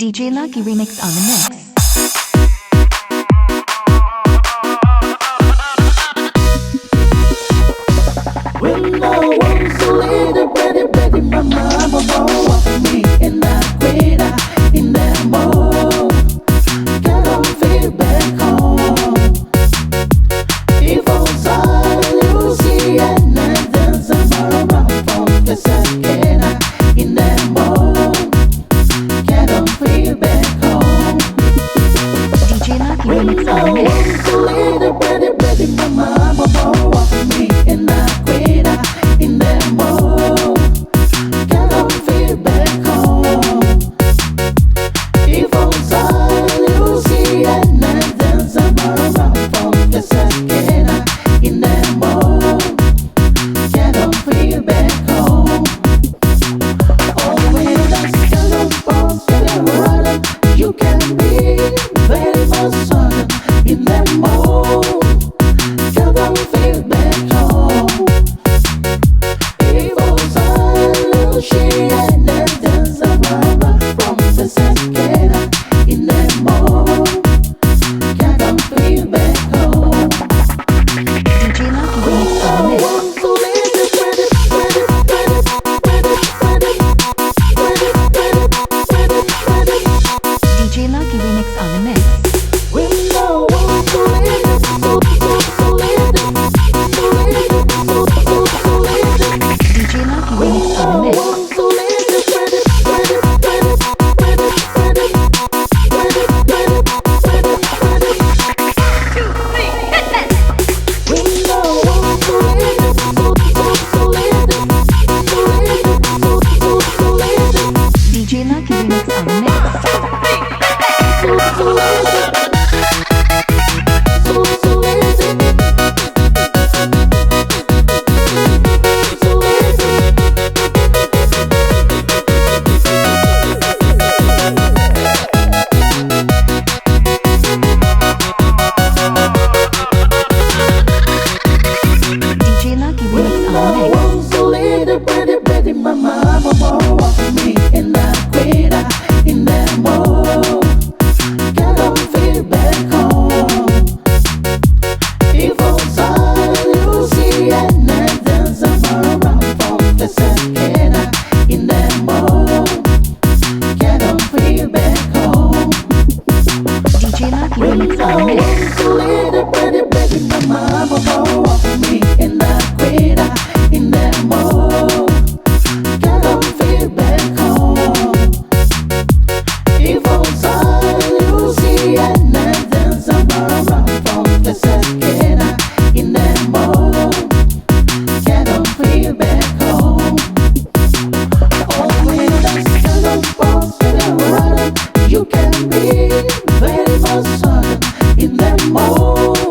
DJ Lucky Remix on the mix. When I was a little pretty mama, walked me in that quita, in that mall. Can't don't feel back home. If I was Lucy and I dance around from the second in that mall. Can't don't feel back home. DJ Lucky Remix on the mix. When I was a little pretty mama, walked me in that quita, in that mall. Can't don't feel back home. If I was Lucy and I dance around from the second in that mall. Can't don't feel back home. Oh, when I stand on post and run, you can be very much sun in that mall. Can't don't feel back home. If I was Lucy and I dance around from the second in that mall. Can't don't feel back home. DJ Lucky Remix on the mix. DJ Lucky Remix on the mix. DJ Lucky Remix on the mix. DJ Lucky Remix on the mix. DJ Lucky Remix on the mix. DJ Lucky Remix on the mix. You can be very much sun in that mall.